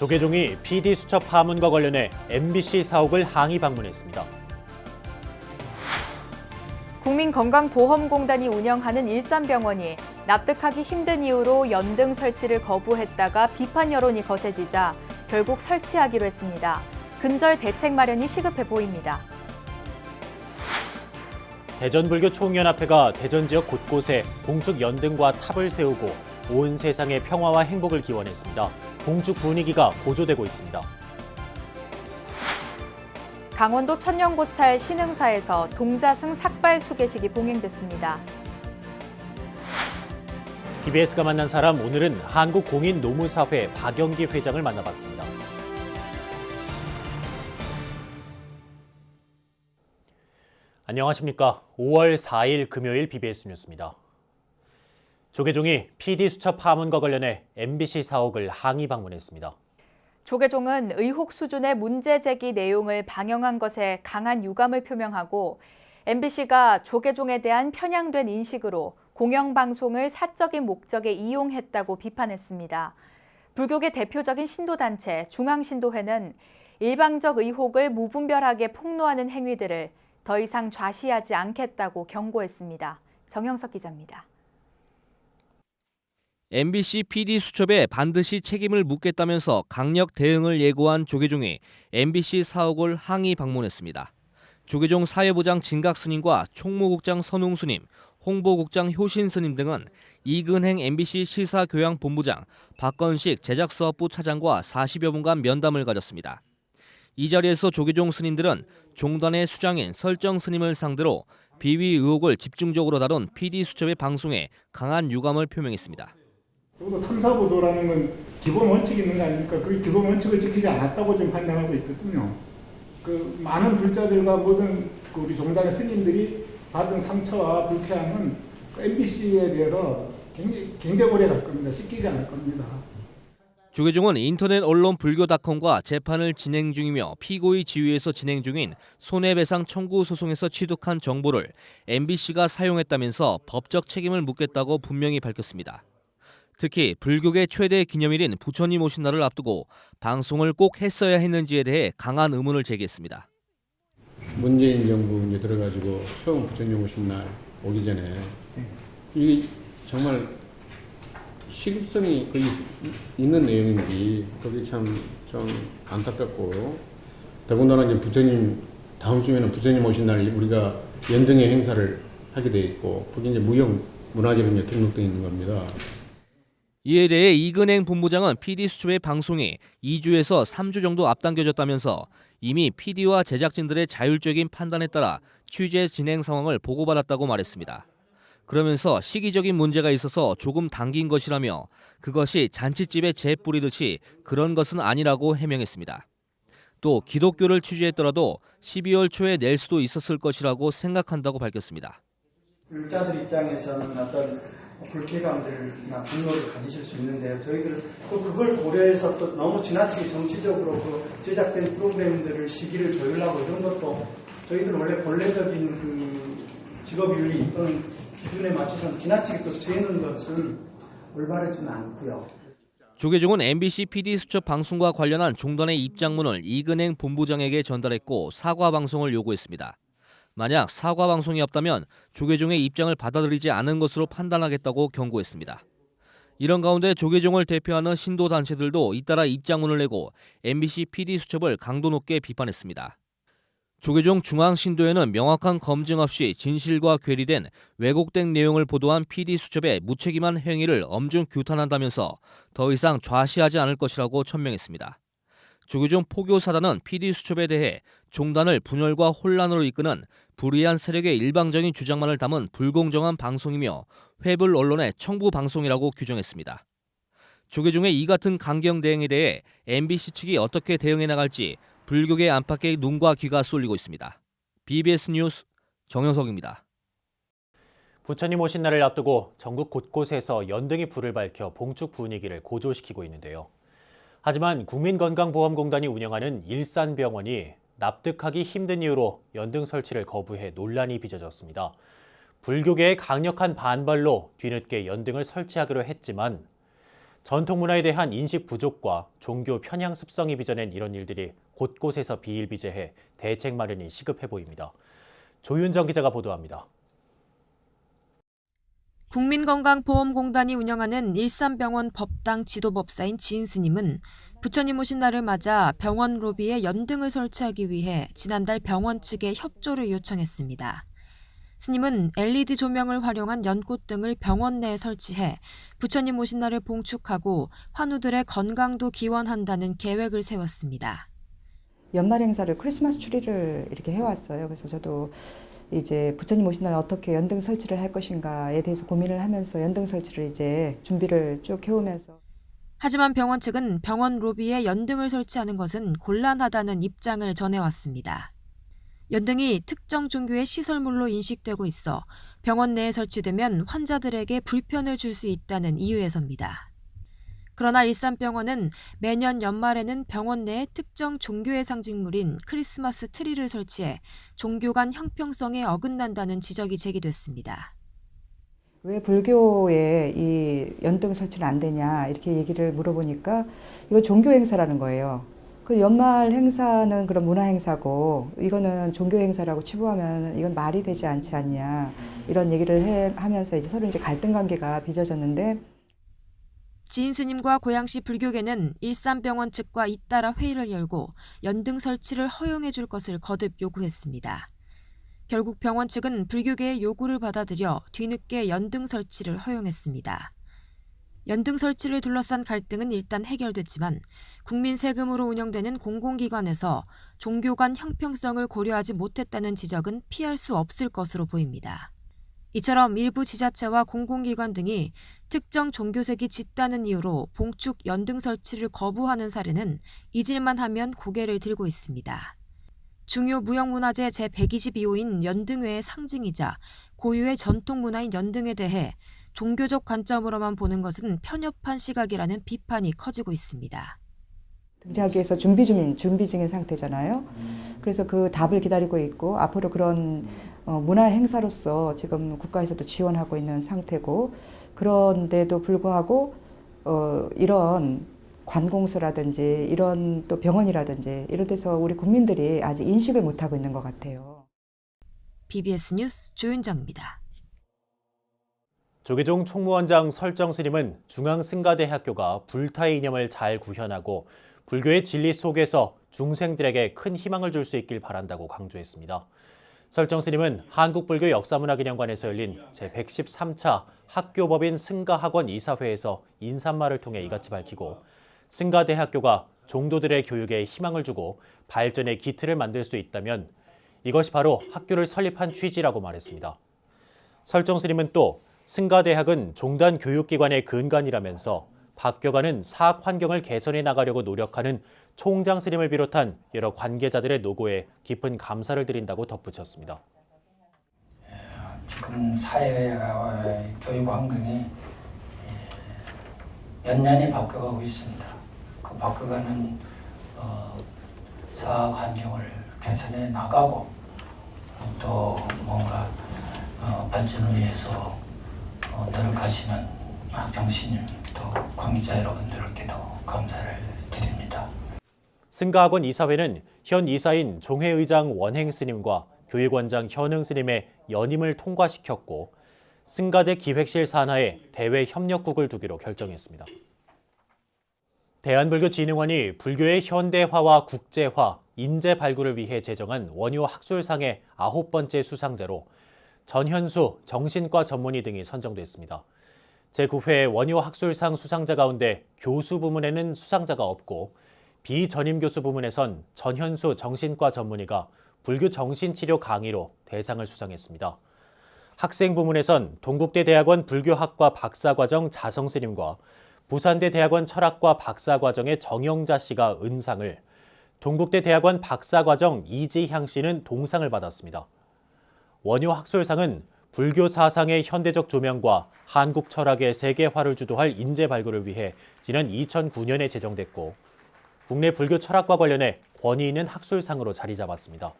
조계종이 PD수첩 파문과 관련해 MBC 사옥을 항의 방문했습니다. 국민건강보험공단이 운영하는 일산병원이 납득하기 힘든 이유로 연등 설치를 거부했다가 비판 여론이 거세지자 결국 설치하기로 했습니다. 근절 대책 마련이 시급해 보입니다. 대전불교총연합회가 대전 지역 곳곳에 공축 연등과 탑을 세우고 온 세상의 평화와 행복을 기원했습니다. 공축 분위기가 고조되고 있습니다. 강원도 천년고찰 신흥사에서 동자승 삭발 수계식이 봉행됐습니다. TBS가 만난 사람, 오늘은 한국공인노무사회 박영기 회장을 만나봤습니다. 안녕하십니까. 5월 4일 금요일 BBS 뉴스입니다. 조계종이 PD수첩 파문과 관련해 MBC 사옥을 항의 방문했습니다. 조계종은 의혹 수준의 문제 제기 내용을 방영한 것에 강한 유감을 표명하고 MBC가 조계종에 대한 편향된 인식으로 공영방송을 사적인 목적에 이용했다고 비판했습니다. 불교계 대표적인 신도단체 중앙신도회는 일방적 의혹을 무분별하게 폭로하는 행위들을 더 이상 좌시하지 않겠다고 경고했습니다. 정형석 기자입니다. MBC PD수첩에 반드시 책임을 묻겠다면서 강력 대응을 예고한 조계종이 MBC 사옥을 항의 방문했습니다. 조계종 사회부장 진각 스님과 총무국장 선웅 스님, 홍보국장 효신 스님 등은 이근행 MBC 시사교양본부장, 박건식 제작사업부 차장과 40여 분간 면담을 가졌습니다. 이 자리에서 조계종 스님들은 종단의 수장인 설정 스님을 상대로 비위 의혹을 집중적으로 다룬 PD수첩의 방송에 강한 유감을 표명했습니다. 적어도 탐사보도라는 건 기본 원칙이 있는 거 아닙니까? 그 기본 원칙을 지키지 않았다고 좀 판단하고 있거든요. 그 많은 불자들과 모든 우리 종단의 스님들이 받은 상처와 불쾌함은 MBC에 대해서 굉장히 오래 갈 겁니다. 씻기지 않을 겁니다. 조계종은 인터넷 언론 불교닷컴과 재판을 진행 중이며 피고의 지위에서 진행 중인 손해배상 청구 소송에서 취득한 정보를 MBC가 사용했다면서 법적 책임을 묻겠다고 분명히 밝혔습니다. 특히 불교계 최대 기념일인 부처님 오신 날을 앞두고 방송을 꼭 했어야 했는지에 대해 강한 의문을 제기했습니다. 문재인 정부 이제 들어가지고 처음 부처님 오신 날 오기 전에 이게 정말 시급성이 거의 있는 내용인지 그게 참 좀 안타깝고, 더군다나 이제 부처님 다음 주에는 부처님 오신 날 우리가 연등의 행사를 하게 돼 있고 거기 이제 무형 문화재로 이제 등록돼 있는 겁니다. 이에 대해 이근행 본부장은 PD수첩의 방송이 2주에서 3주 정도 앞당겨졌다면서 이미 PD와 제작진들의 자율적인 판단에 따라 취재 진행 상황을 보고받았다고 말했습니다. 그러면서 시기적인 문제가 있어서 조금 당긴 것이라며 그것이 잔칫집에 재 뿌리듯이 그런 것은 아니라고 해명했습니다. 또 기독교를 취재했더라도 12월 초에 낼 수도 있었을 것이라고 생각한다고 밝혔습니다. 불자들 입장에서는 어떤 불쾌감들이나 분노를 가지실 수 있는데요. 저희들은 또 그걸 고려해서 또 너무 지나치게 정치적으로 그 제작된 프로그램들을 시기를 조율하고 이런 것도 저희들 원래 본래적인 그 직업윤리 또는 기준에 맞춰서 지나치게 또 재는 것은 올바르지는 않고요. 조계종은 MBC PD수첩 방송과 관련한 종단의 입장문을 이근행 본부장에게 전달했고 사과 방송을 요구했습니다. 만약 사과 방송이 없다면 조계종의 입장을 받아들이지 않은 것으로 판단하겠다고 경고했습니다. 이런 가운데 조계종을 대표하는 신도 단체들도 잇따라 입장문을 내고 MBC PD수첩을 강도 높게 비판했습니다. 조계종 중앙신도회는 명확한 검증 없이 진실과 괴리된 왜곡된 내용을 보도한 PD수첩의 무책임한 행위를 엄중 규탄한다면서 더 이상 좌시하지 않을 것이라고 천명했습니다. 조계종 포교사단은 PD수첩에 대해 종단을 분열과 혼란으로 이끄는 불의한 세력의 일방적인 주장만을 담은 불공정한 방송이며 회불 언론의 청부 방송이라고 규정했습니다. 조계종의 이 같은 강경 대응에 대해 MBC 측이 어떻게 대응해 나갈지 불교계 안팎의 눈과 귀가 쏠리고 있습니다. BBS 뉴스 정형석입니다. 부처님 오신 날을 앞두고 전국 곳곳에서 연등이 불을 밝혀 봉축 분위기를 고조시키고 있는데요. 하지만 국민건강보험공단이 운영하는 일산병원이 납득하기 힘든 이유로 연등 설치를 거부해 논란이 빚어졌습니다. 불교계의 강력한 반발로 뒤늦게 연등을 설치하기로 했지만 전통 문화에 대한 인식 부족과 종교 편향 습성이 빚어낸 이런 일들이 곳곳에서 비일비재해 대책 마련이 시급해 보입니다. 조윤정 기자가 보도합니다. 국민건강보험공단이 운영하는 일산병원 법당 지도법사인 지인 스님은 부처님 오신 날을 맞아 병원 로비에 연등을 설치하기 위해 지난달 병원 측에 협조를 요청했습니다. 스님은 LED 조명을 활용한 연꽃 등을 병원 내에 설치해 부처님 오신 날을 봉축하고 환우들의 건강도 기원한다는 계획을 세웠습니다. 연말 행사를 크리스마스 추리를 이렇게 해왔어요. 그래서 저도 이제 부처님 오신 날 어떻게 연등 설치를 할 것인가에 대해서 고민을 하면서 연등 설치를 이제 준비를 쭉 해오면서. 하지만 병원 측은 병원 로비에 연등을 설치하는 것은 곤란하다는 입장을 전해왔습니다. 연등이 특정 종교의 시설물로 인식되고 있어 병원 내에 설치되면 환자들에게 불편을 줄 수 있다는 이유에서입니다. 그러나 일산병원은 매년 연말에는 병원 내에 특정 종교의 상징물인 크리스마스 트리를 설치해 종교 간 형평성에 어긋난다는 지적이 제기됐습니다. 왜 불교에 이 연등 설치는 안 되냐 이렇게 얘기를 물어보니까 이거 종교 행사라는 거예요. 그 연말 행사는 그런 문화 행사고 이거는 종교 행사라고 치부하면 이건 말이 되지 않지 않냐 이런 얘기를 하면서 이제 서로 이제 갈등 관계가 빚어졌는데. 지인 스님과 고양시 불교계는 일산병원 측과 잇따라 회의를 열고 연등 설치를 허용해 줄 것을 거듭 요구했습니다. 결국 병원 측은 불교계의 요구를 받아들여 뒤늦게 연등 설치를 허용했습니다. 연등 설치를 둘러싼 갈등은 일단 해결됐지만 국민 세금으로 운영되는 공공기관에서 종교 간 형평성을 고려하지 못했다는 지적은 피할 수 없을 것으로 보입니다. 이처럼 일부 지자체와 공공기관 등이 특정 종교색이 짙다는 이유로 봉축 연등 설치를 거부하는 사례는 잊을만 하면 고개를 들고 있습니다. 중요 무형문화재 제122호인 연등회의 상징이자 고유의 전통문화인 연등에 대해 종교적 관점으로만 보는 것은 편협한 시각이라는 비판이 커지고 있습니다. 등재하기 위해서 준비 중인 상태잖아요. 그래서 그 답을 기다리고 있고 앞으로 그런 문화 행사로서 지금 국가에서도 지원하고 있는 상태고 그런데도 불구하고 이런 관공서라든지 이런 또 병원이라든지 이런 데서 우리 국민들이 아직 인식을 못하고 있는 것 같아요. BBS 뉴스 조윤정입니다. 조계종 총무원장 설정 스님은 중앙승가대학교가 불타의 이념을 잘 구현하고 불교의 진리 속에서 중생들에게 큰 희망을 줄 수 있길 바란다고 강조했습니다. 설정 스님은 한국불교역사문화기념관에서 열린 제113차 학교법인 승가학원 이사회에서 인사말을 통해 이같이 밝히고 승가대학교가 종도들의 교육에 희망을 주고 발전의 기틀을 만들 수 있다면 이것이 바로 학교를 설립한 취지라고 말했습니다. 설정 스님은 또 승가대학은 종단 교육기관의 근간이라면서 박교관은 사학 환경을 개선해 나가려고 노력하는 총장 스님을 비롯한 여러 관계자들의 노고에 깊은 감사를 드린다고 덧붙였습니다. 지금 사회와 교육 환경이 연년이 바뀌어가고 있습니다. 그 바뀌어가는 사학 환경을 개선해 나가고 또 뭔가 발전을 위해서 노력하시는 학장스님 또 관계자 여러분들께도 감사를 드립니다. 승가학원 이사회는 현 이사인 종회의장 원행 스님과 교육원장 현흥 스님의 연임을 통과시켰고 승가대 기획실 산하에 대외 협력국을 두기로 결정했습니다. 대한불교진흥원이 불교의 현대화와 국제화, 인재 발굴을 위해 제정한 원효 학술상의 9번째 수상자로 전현수 정신과 전문의 등이 선정됐습니다. 제9회 원효 학술상 수상자 가운데 교수 부문에는 수상자가 없고 비전임 교수 부문에선 전현수 정신과 전문의가 불교 정신치료 강의로 대상을 수상했습니다. 학생 부문에선 동국대 대학원 불교학과 박사과정 자성 스님과 부산대 대학원 철학과 박사과정의 정영자 씨가 은상을, 동국대 대학원 박사과정 이지향 씨는 동상을 받았습니다. 원효 학술상은 불교 사상의 현대적 조명과 한국 철학의 세계화를 주도할 인재 발굴을 위해 지난 2009년에 제정됐고 국내 불교 철학과 관련해 권위 있는 학술상으로 자리 잡았습니다.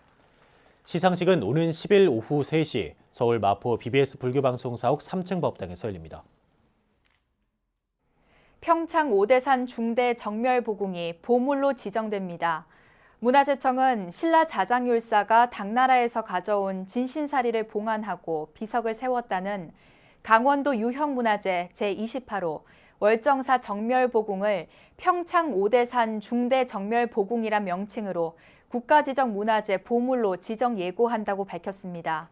시상식은 오는 10일 오후 3시 서울 마포 BBS 불교방송사옥 3층 법당에서 열립니다. 평창 오대산 중대 정멸보궁이 보물로 지정됩니다. 문화재청은 신라 자장율사가 당나라에서 가져온 진신사리를 봉안하고 비석을 세웠다는 강원도 유형문화재 제28호 월정사 정멸보궁을 평창 오대산 중대 정멸보궁이란 명칭으로 국가지정 문화재 보물로 지정 예고한다고 밝혔습니다.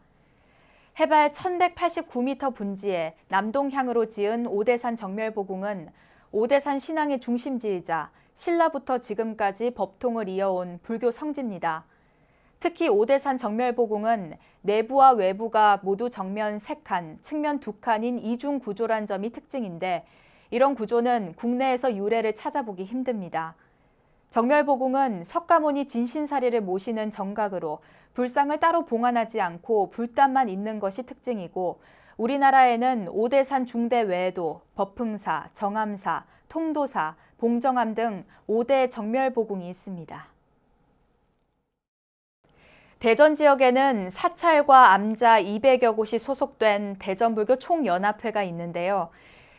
해발 1189m 분지에 남동향으로 지은 오대산 정멸보궁은 오대산 신앙의 중심지이자 신라부터 지금까지 법통을 이어온 불교 성지입니다. 특히 오대산 정멸보궁은 내부와 외부가 모두 정면 3칸, 측면 2칸인 이중 구조란 점이 특징인데 이런 구조는 국내에서 유래를 찾아보기 힘듭니다. 정멸보궁은 석가모니 진신사리를 모시는 정각으로 불상을 따로 봉안하지 않고 불단만 있는 것이 특징이고 우리나라에는 오대산 중대 외에도 법흥사, 정암사, 통도사, 봉정암 등 5대 정멸보궁이 있습니다. 대전 지역에는 사찰과 암자 200여 곳이 소속된 대전불교 총연합회가 있는데요.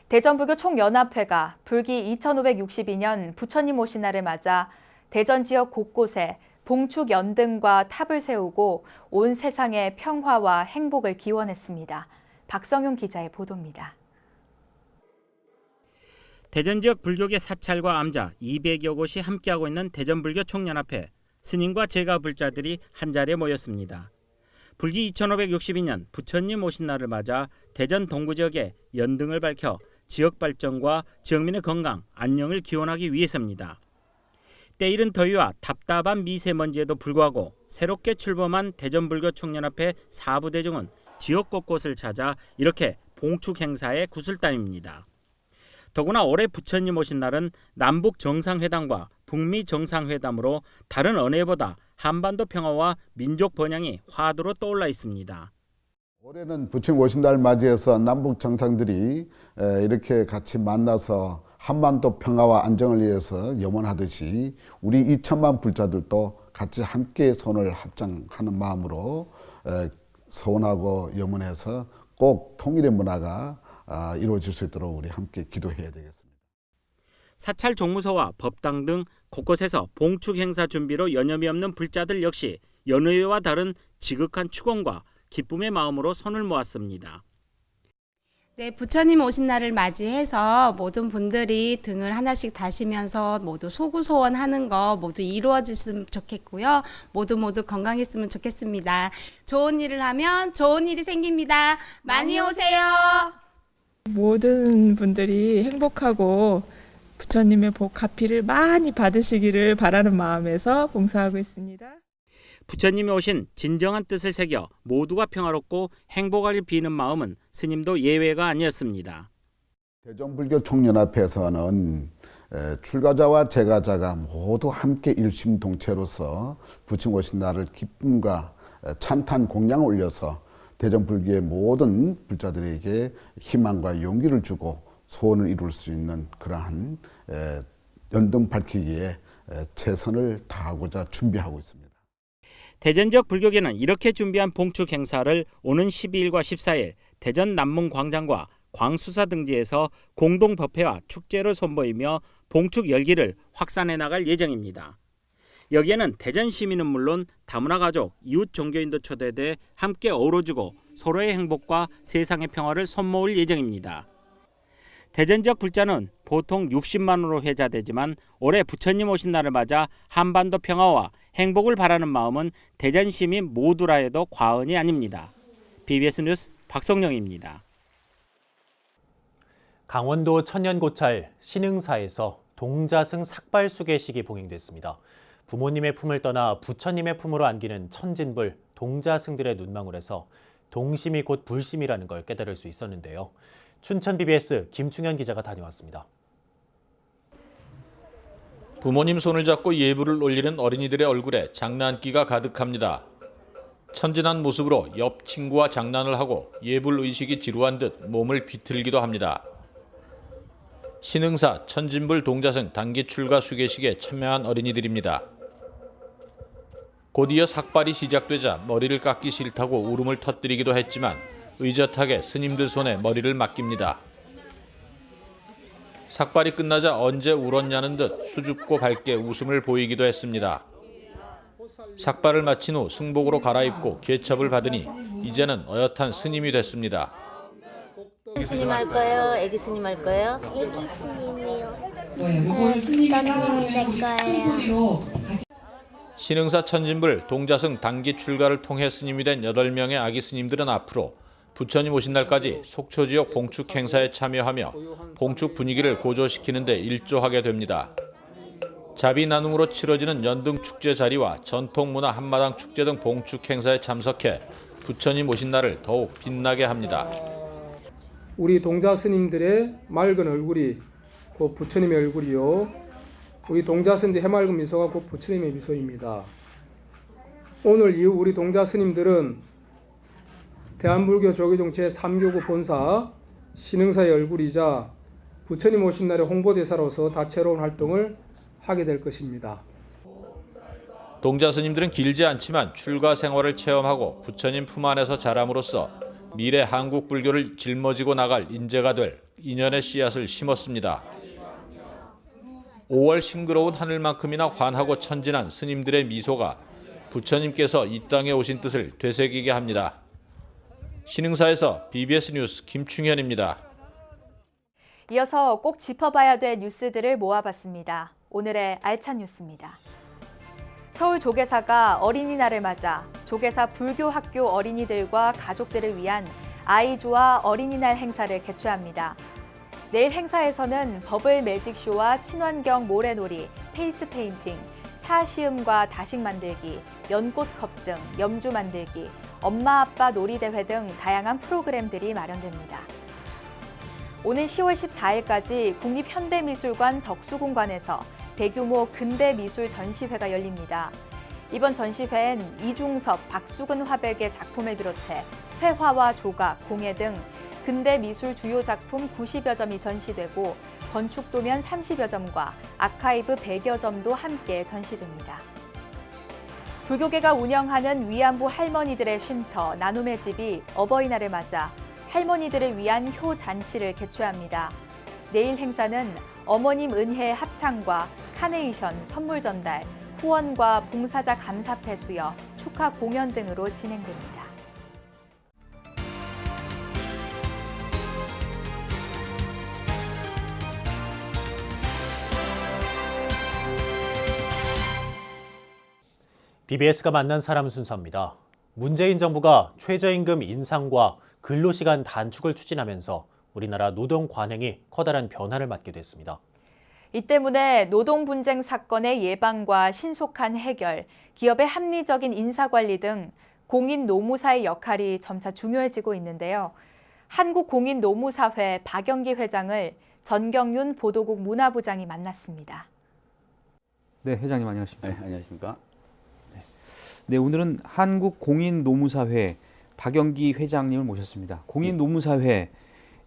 대전불교 총연합회가 불기 2562년 부처님 오신 날을 맞아 대전 지역 곳곳에 봉축 연등과 탑을 세우고 온 세상의 평화와 행복을 기원했습니다. 박성용 기자의 보도입니다. 대전 지역 불교계 사찰과 암자 200여 곳이 함께하고 있는 대전불교 총연합회. 스님과 제가 불자들이 한자리에 모였습니다. 불기 2562년 부처님 오신 날을 맞아 대전 동구 지역에 연등을 밝혀 지역 발전과 지역민의 건강, 안녕을 기원하기 위해서입니다. 때이른 더위와 답답한 미세먼지에도 불구하고 새롭게 출범한 대전불교 총연합회 사부대중은 지역 곳곳을 찾아 이렇게 봉축 행사에 구슬땀입니다. 더구나 올해 부처님 오신 날은 남북 정상회담과 북미 정상회담으로 다른 어느 해보다 한반도 평화와 민족 번영이 화두로 떠올라 있습니다. 올해는 부처님 오신 날 맞이해서 남북 정상들이 이렇게 같이 만나서 한반도 평화와 안정을 위해서 염원하듯이 우리 2천만 불자들도 같이 함께 손을 합장하는 마음으로 소원하고 염원해서 꼭 통일의 문화가 이루어질 수 있도록 우리 함께 기도해야 되겠습니다. 사찰 종무소와 법당 등 곳곳에서 봉축 행사 준비로 여념이 없는 불자들 역시 여느 해와 다른 지극한 축원과 기쁨의 마음으로 손을 모았습니다. 네, 부처님 오신 날을 맞이해서 모든 분들이 등을 하나씩 다시면서 모두 소구소원하는 거 모두 이루어졌으면 좋겠고요. 모두 건강했으면 좋겠습니다. 좋은 일을 하면 좋은 일이 생깁니다. 많이 오세요. 모든 분들이 행복하고 부처님의 복 가피를 많이 받으시기를 바라는 마음에서 봉사하고 있습니다. 부처님이 오신 진정한 뜻을 새겨 모두가 평화롭고 행복하길 비는 마음은 스님도 예외가 아니었습니다. 대전불교 총연합회에서는 출가자와 제가자가 모두 함께 일심동체로서 부처님 오신 날을 기쁨과 찬탄 공양을 올려서 대전불교의 모든 불자들에게 희망과 용기를 주고 소원을 이룰 수 있는 그러한 연등 밝히기에 최선을 다하고자 준비하고 있습니다. 대전 지역 불교계는 이렇게 준비한 봉축 행사를 오는 12일과 14일 대전 남문광장과 광수사 등지에서 공동 법회와 축제로 선보이며 봉축 열기를 확산해 나갈 예정입니다. 여기에는 대전 시민은 물론 다문화 가족, 이웃 종교인도 초대돼 함께 어우러지고 서로의 행복과 세상의 평화를 손모을 예정입니다. 대전 지역 불자는 보통 60만으로 회자되지만 올해 부처님 오신 날을 맞아 한반도 평화와 행복을 바라는 마음은 대전 시민 모두라 해도 과언이 아닙니다. BBS 뉴스 박성령입니다. 강원도 천년고찰 신흥사에서 동자승 삭발수계식이 봉행됐습니다. 부모님의 품을 떠나 부처님의 품으로 안기는 천진불, 동자승들의 눈망울에서 동심이 곧 불심이라는 걸 깨달을 수 있었는데요. 춘천 BBS 김충현 기자가 다녀왔습니다. 부모님 손을 잡고 예불을 올리는 어린이들의 얼굴에 장난기가 가득합니다. 천진한 모습으로 옆 친구와 장난을 하고 예불 의식이 지루한 듯 몸을 비틀기도 합니다. 신흥사 천진불 동자승 단기 출가 수계식에 참여한 어린이들입니다. 곧 이어 삭발이 시작되자 머리를 깎기 싫다고 울음을 터뜨리기도 했지만 의젓하게 스님들 손에 머리를 맡깁니다. 삭발이 끝나자 언제 울었냐는 듯 수줍고 밝게 웃음을 보이기도 했습니다. 삭발을 마친 후 승복으로 갈아입고 개첩을 받으니 이제는 어엿한 스님이 됐습니다. 스님 할 거예요? 애기 스님 할 거예요? 애기 스님이요. 부처님이 될 거예요. 신흥사 천진불 동자승 단기 출가를 통해 스님이 된 8명의 아기 스님들은 앞으로 부처님 오신 날까지 속초 지역 봉축 행사에 참여하며 봉축 분위기를 고조시키는 데 일조하게 됩니다. 자비 나눔으로 치러지는 연등 축제 자리와 전통문화 한마당 축제 등 봉축 행사에 참석해 부처님 오신 날을 더욱 빛나게 합니다. 우리 동자 스님들의 맑은 얼굴이 곧 부처님의 얼굴이요. 우리 동자 스님들의 해맑은 미소가 곧 부처님의 미소입니다. 오늘 이후 우리 동자 스님들은 대한불교 조계종 제3교구 본사 신흥사의 얼굴이자 부처님 오신 날의 홍보대사로서 다채로운 활동을 하게 될 것입니다. 동자 스님들은 길지 않지만 출가 생활을 체험하고 부처님 품 안에서 자람으로써 미래 한국 불교를 짊어지고 나갈 인재가 될 인연의 씨앗을 심었습니다. 5월 싱그러운 하늘만큼이나 환하고 천진한 스님들의 미소가 부처님께서 이 땅에 오신 뜻을 되새기게 합니다. 신흥사에서 BBS 뉴스 김충현입니다. 이어서 꼭 짚어봐야 될 뉴스들을 모아봤습니다. 오늘의 알찬 뉴스입니다. 서울 조계사가 어린이날을 맞아 조계사 불교학교 어린이들과 가족들을 위한 아이조와 어린이날 행사를 개최합니다. 내일 행사에서는 버블 매직쇼와 친환경 모래놀이, 페이스 페인팅, 차 시음과 다식 만들기, 연꽃컵 등 염주 만들기, 엄마 아빠 놀이대회 등 다양한 프로그램들이 마련됩니다. 오는 10월 14일까지 국립현대미술관 덕수궁관에서 대규모 근대미술 전시회가 열립니다. 이번 전시회엔 이중섭, 박수근 화백의 작품을 비롯해 회화와 조각, 공예 등 근대미술 주요 작품 90여 점이 전시되고 건축도면 30여 점과 아카이브 100여 점도 함께 전시됩니다. 불교계가 운영하는 위안부 할머니들의 쉼터 나눔의 집이 어버이날을 맞아 할머니들을 위한 효 잔치를 개최합니다. 내일 행사는 어머님 은혜 합창과 카네이션 선물 전달, 후원과 봉사자 감사패 수여, 축하 공연 등으로 진행됩니다. BBS가 만난 사람 순서입니다. 문재인 정부가 최저임금 인상과 근로시간 단축을 추진하면서 우리나라 노동 관행이 커다란 변화를 맞게 됐습니다. 이 때문에 노동 분쟁 사건의 예방과 신속한 해결, 기업의 합리적인 인사관리 등 공인노무사의 역할이 점차 중요해지고 있는데요. 한국공인노무사회 박영기 회장을 전경윤 보도국 문화부장이 만났습니다. 네, 회장님 안녕하십니까? 네, 안녕하십니까? 네, 오늘은 한국공인노무사회 박영기 회장님을 모셨습니다. 공인노무사회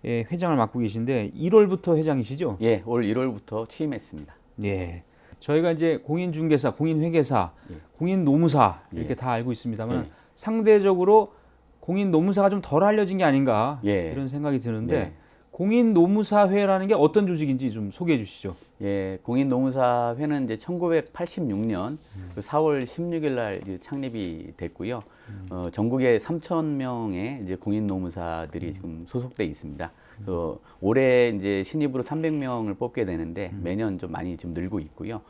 회장을 맡고 계신데 1월부터 회장이시죠? 예, 올 1월부터 취임했습니다. 예. 저희가 이제 공인중개사, 공인회계사, 공인노무사 이렇게 다 알고 있습니다만 상대적으로 공인노무사가 좀 덜 알려진 게 아닌가 이런 생각이 드는데 공인노무사회라는 게 어떤 조직인지 좀 소개해 주시죠. 예, 공인노무사회는 이제 1986년 그 4월 16일 날 이제 창립이 됐고요. 전국에 3,000명의 이제 공인노무사들이 지금 소속돼 있습니다. 올해 이제 신입으로 300명을 뽑게 되는데 매년 좀 많이 좀 늘고 있고요.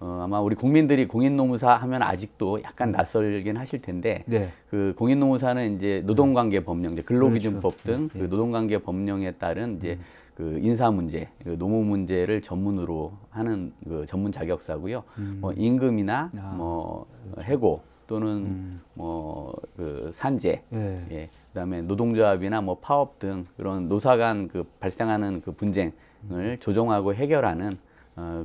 아마 우리 국민들이 공인노무사 하면 아직도 약간 낯설긴 하실 텐데 그 공인노무사는 이제 노동관계 법령, 이제 근로기준법 등 그 노동관계 법령에 따른 이제 그 인사 문제, 그 노무 문제를 전문으로 하는 그 전문 자격사고요. 뭐 임금이나 뭐 해고 또는 뭐 그 산재, 예, 그다음에 노동조합이나 뭐 파업 등 그런 노사 간 그 발생하는 그 분쟁을 조정하고 해결하는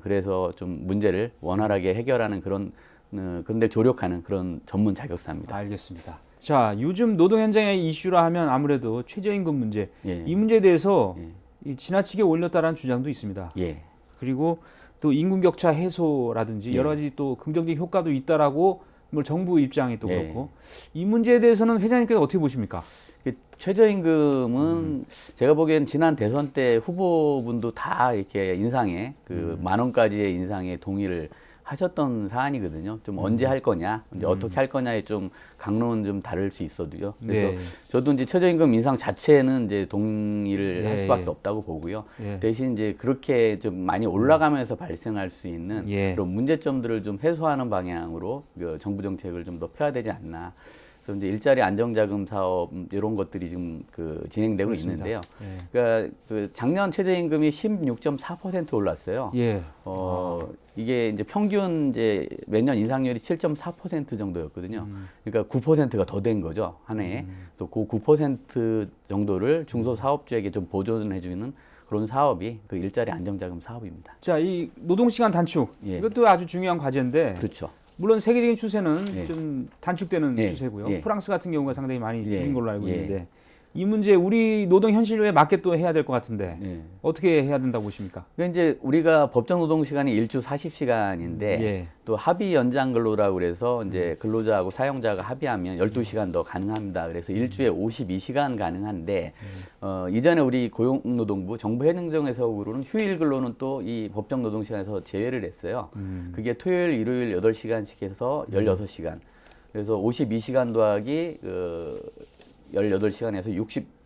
그래서 좀 문제를 원활하게 해결하는 그런 그런데 조력하는 그런 전문 자격사입니다. 알겠습니다. 자, 요즘 노동 현장의 이슈라 하면 아무래도 최저임금 문제, 이 문제에 대해서 지나치게 올렸다라는 주장도 있습니다. 그리고 또 임금 격차 해소라든지 여러 가지 또 긍정적인 효과도 있다라고 뭐 정부 입장이 또 예. 그렇고 이 문제에 대해서는 회장님께서 어떻게 보십니까? 최저임금은 제가 보기엔 지난 대선 때 후보분도 다 이렇게 인상에 그 10,000원까지의 인상에 동의를 하셨던 사안이거든요. 좀 언제 할 거냐, 이제 어떻게 할 거냐에 좀 강론은 좀 다를 수 있어도요. 그래서 네. 저도 이제 최저임금 인상 자체는 이제 동의를 할 예, 수밖에 예. 없다고 보고요. 예. 대신 이제 그렇게 좀 많이 올라가면서 발생할 수 있는 예. 그런 문제점들을 좀 해소하는 방향으로 그 정부 정책을 좀 더 펴야 되지 않나. 그래서 이제 일자리 안정자금 사업 이런 것들이 지금 그 진행되고 그렇습니다. 있는데요. 예. 그러니까 그 작년 최저임금이 16.4% 올랐어요. 예. 이게 이제 평균 이제 매년 인상률이 7.4% 정도였거든요. 그러니까 9%가 더 된 거죠, 한 해에. 그래서 그 9% 정도를 중소사업주에게 좀 보존해주는 그런 사업이 그 일자리 안정자금 사업입니다. 자, 이 노동시간 단축 예. 이것도 아주 중요한 과제인데 그렇죠. 물론 세계적인 추세는 예. 좀 단축되는 예. 추세고요. 예. 프랑스 같은 경우가 상당히 많이 예. 줄인 걸로 알고 예. 있는데 이 문제 우리 노동 현실에 맞게 또 해야 될 것 같은데 예. 어떻게 해야 된다고 보십니까? 그러니까 이제 우리가 법정 노동 시간이 일주 40시간인데 예. 또 합의 연장 근로라고 그래서 이제 근로자하고 사용자가 합의하면 12시간 더 가능합니다. 그래서 일주에 52시간 가능한데 이전에 우리 고용노동부 정부행정에서는 휴일 근로는 또 이 법정 노동 시간에서 제외를 했어요. 그게 토요일, 일요일 8시간씩 해서 16시간. 그래서 52시간 더하기 18시간에서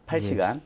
68시간이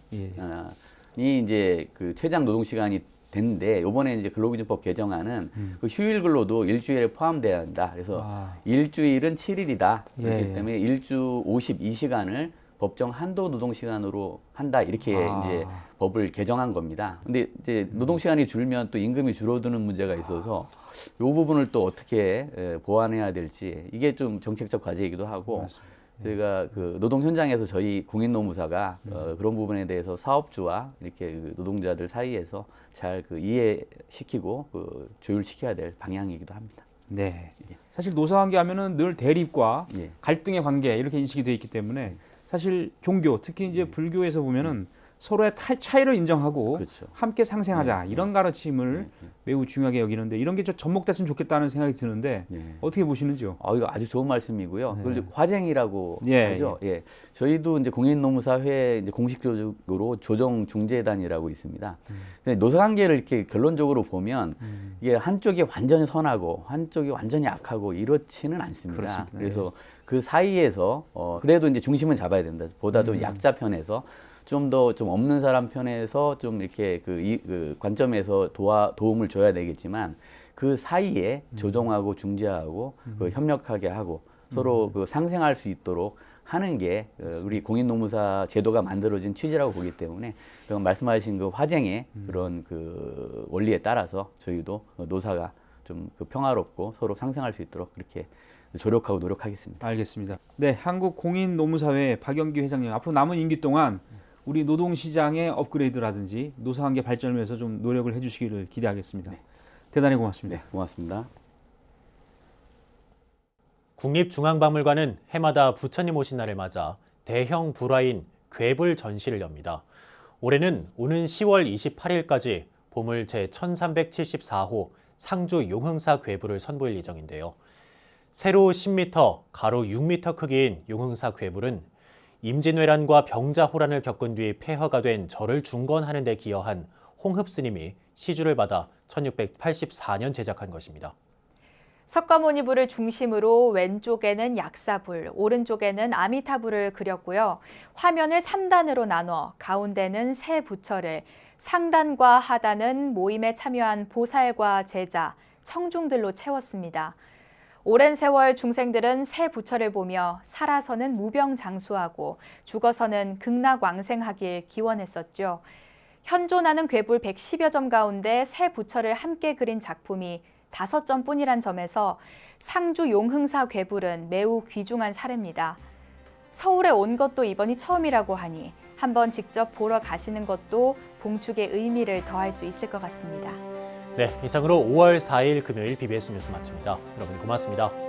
예. 이제 그 최장 노동 시간이 됐는데 이번에 이제 근로기준법 개정안은 그 휴일 근로도 일주일에 포함돼야 한다. 그래서 일주일은 7일이다. 그렇기 예. 때문에 일주 52시간을 법정 한도 노동 시간으로 한다. 이렇게 이제 법을 개정한 겁니다. 근데 이제 노동 시간이 줄면 또 임금이 줄어드는 문제가 있어서 이 부분을 또 어떻게 보완해야 될지 이게 좀 정책적 과제이기도 하고 맞습니다. 저희가 그 노동 현장에서 저희 공인노무사가 그런 부분에 대해서 사업주와 이렇게 그 노동자들 사이에서 잘 그 이해시키고 그 조율시켜야 될 방향이기도 합니다. 네. 사실 노사관계 하면은 늘 대립과 예. 갈등의 관계 이렇게 인식이 돼 있기 때문에 사실 종교 특히 이제 불교에서 보면은 서로의 차이를 인정하고 그렇죠. 함께 상생하자 이런 가르침을 매우 중요하게 여기는데 이런 게 좀 접목됐으면 좋겠다는 생각이 드는데 어떻게 보시는지요? 이거 아주 좋은 말씀이고요. 그걸 이제 화쟁이라고 예, 하죠. 예. 저희도 이제 공인노무사회 이제 공식적으로 조정중재단이라고 있습니다. 노사관계를 이렇게 결론적으로 보면 이게 한쪽이 완전히 선하고 한쪽이 완전히 악하고 이렇지는 않습니다. 그렇습니다. 그래서 그 사이에서 그래도 이제 중심은 잡아야 된다. 보다 더 약자 편에서 좀 더 좀 없는 사람 편에서 좀 이렇게 그 관점에서 도움을 줘야 되겠지만 그 사이에 조정하고 중재하고 그 협력하게 하고 서로 그 상생할 수 있도록 하는 게 우리 공인노무사 제도가 만들어진 취지라고 보기 때문에 말씀하신 그 화쟁의 그런 그 원리에 따라서 저희도 노사가 좀 그 평화롭고 서로 상생할 수 있도록 그렇게 조력하고 노력하겠습니다. 알겠습니다. 네, 한국공인노무사회 박영기 회장님 앞으로 남은 임기 동안 우리 노동시장의 업그레이드라든지 노사관계 발전을 위해서 좀 노력을 해주시기를 기대하겠습니다. 네. 대단히 고맙습니다. 네, 고맙습니다. 국립중앙박물관은 해마다 부처님 오신 날을 맞아 대형 불화인 괴불 전시를 엽니다. 올해는 오는 10월 28일까지 보물 제1374호 상주 용흥사 괴불을 선보일 예정인데요. 세로 10m, 가로 6m 크기인 용흥사 괴불은 임진왜란과 병자호란을 겪은 뒤 폐허가 된 절을 중건하는 데 기여한 홍흡 스님이 시주를 받아 1684년 제작한 것입니다. 석가모니불을 중심으로 왼쪽에는 약사불, 오른쪽에는 아미타불을 그렸고요. 화면을 3단으로 나눠 가운데는 세 부처를, 상단과 하단은 모임에 참여한 보살과 제자, 청중들로 채웠습니다. 오랜 세월 중생들은 새 부처를 보며 살아서는 무병장수하고 죽어서는 극락왕생하길 기원했었죠. 현존하는 괴불 110여 점 가운데 새 부처를 함께 그린 작품이 5점뿐이란 점에서 상주 용흥사 괴불은 매우 귀중한 사례입니다. 서울에 온 것도 이번이 처음이라고 하니 한번 직접 보러 가시는 것도 봉축의 의미를 더할 수 있을 것 같습니다. 네, 이상으로 5월 4일 금요일 BBS 뉴스 마칩니다. 여러분 고맙습니다.